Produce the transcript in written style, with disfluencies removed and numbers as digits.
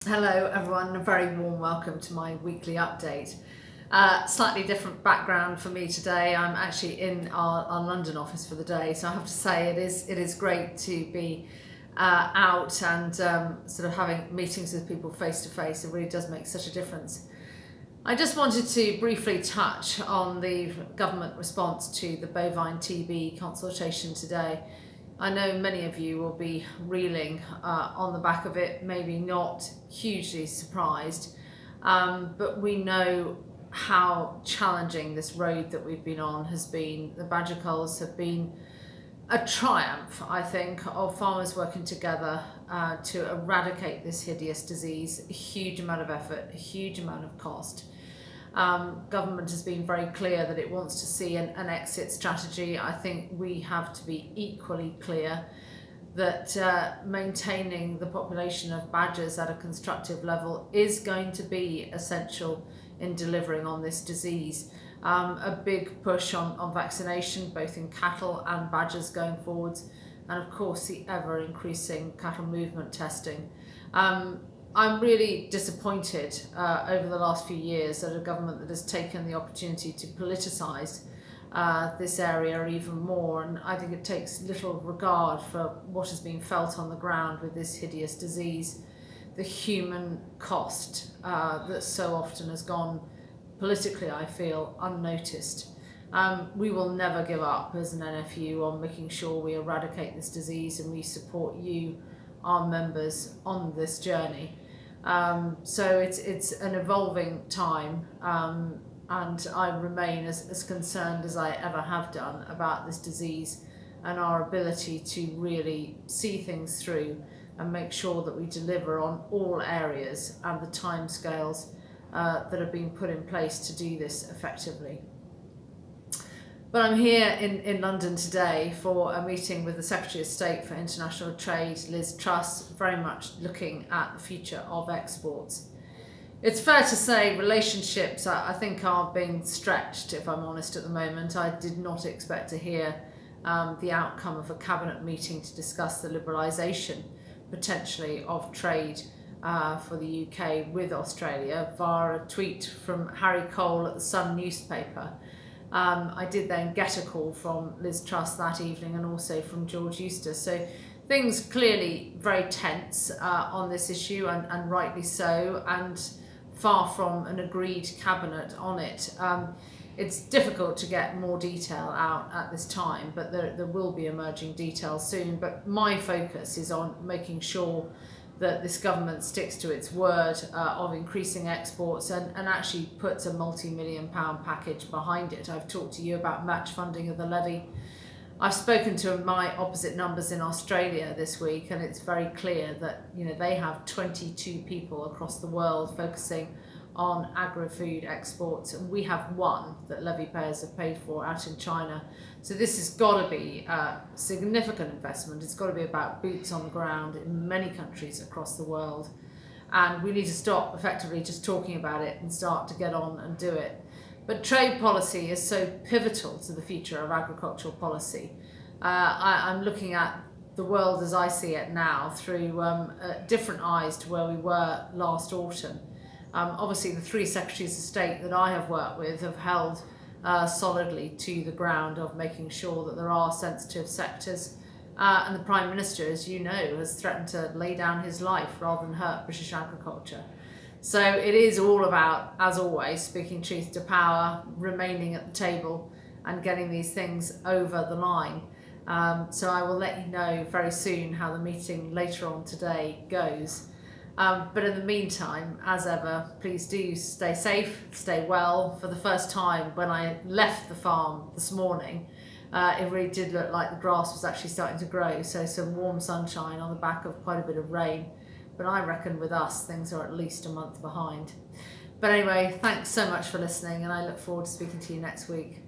Hello everyone, a very warm welcome to my weekly update. Slightly different background for me today. I'm actually in our London office for the day, so I have to say it is great to be out and sort of having meetings with people face to face. It really does make such a difference. I just wanted to briefly touch on the government response to the bovine TB consultation today. I know many of you will be reeling on the back of it, maybe not hugely surprised, but we know how challenging this road that we've been on has been. The badger culls have been a triumph, I think, of farmers working together to eradicate this hideous disease. A huge amount of effort, a huge amount of cost. Government has been very clear that it wants to see an exit strategy. I think we have to be equally clear that maintaining the population of badgers at a constructive level is going to be essential in delivering on this disease. A big push on vaccination, both in cattle and badgers going forwards, and of course the ever increasing cattle movement testing. I'm really disappointed over the last few years that a government that has taken the opportunity to politicise this area even more, and I think it takes little regard for what has been felt on the ground with this hideous disease, the human cost that so often has gone politically, I feel, unnoticed. We will never give up as an NFU on making sure we eradicate this disease, and we support you, our members, on this journey. So it's an evolving time, and I remain as concerned as I ever have done about this disease and our ability to really see things through and make sure that we deliver on all areas and the timescales that have been put in place to do this effectively. But I'm here in London today for a meeting with the Secretary of State for International Trade, Liz Truss, very much looking at the future of exports. It's fair to say relationships, I think, are being stretched, if I'm honest, at the moment. I did not expect to hear the outcome of a cabinet meeting to discuss the liberalisation, potentially, of trade for the UK with Australia via a tweet from Harry Cole at the Sun newspaper. I did then get a call from Liz Truss that evening and also from George Eustace. So things clearly very tense on this issue, and rightly so, and far from an agreed cabinet on it. It's difficult to get more detail out at this time, but there will be emerging details soon. But my focus is on making sure that this government sticks to its word of increasing exports and actually puts a multi-million-pound package behind it. I've talked to you about match funding of the levy. I've spoken to my opposite numbers in Australia this week, and it's very clear that they have 22 people across the world focusing on agri-food exports, and we have one that levy payers have paid for out in China. So this has got to be a significant investment. It's got to be about boots on the ground in many countries across the world, and we need to stop effectively just talking about it and start to get on and do it. But trade policy is so pivotal to the future of agricultural policy. I'm looking at the world as I see it now through different eyes to where we were last autumn. Obviously, the three secretaries of state that I have worked with have held solidly to the ground of making sure that there are sensitive sectors. And the Prime Minister, as you know, has threatened to lay down his life rather than hurt British agriculture. So it is all about, as always, speaking truth to power, remaining at the table and getting these things over the line. So I will let you know very soon how the meeting later on today goes. But in the meantime, as ever, please do stay safe, stay well. For the first time, when I left the farm this morning, it really did look like the grass was actually starting to grow. So some warm sunshine on the back of quite a bit of rain. But I reckon with us, things are at least a month behind. But anyway, thanks so much for listening, and I look forward to speaking to you next week.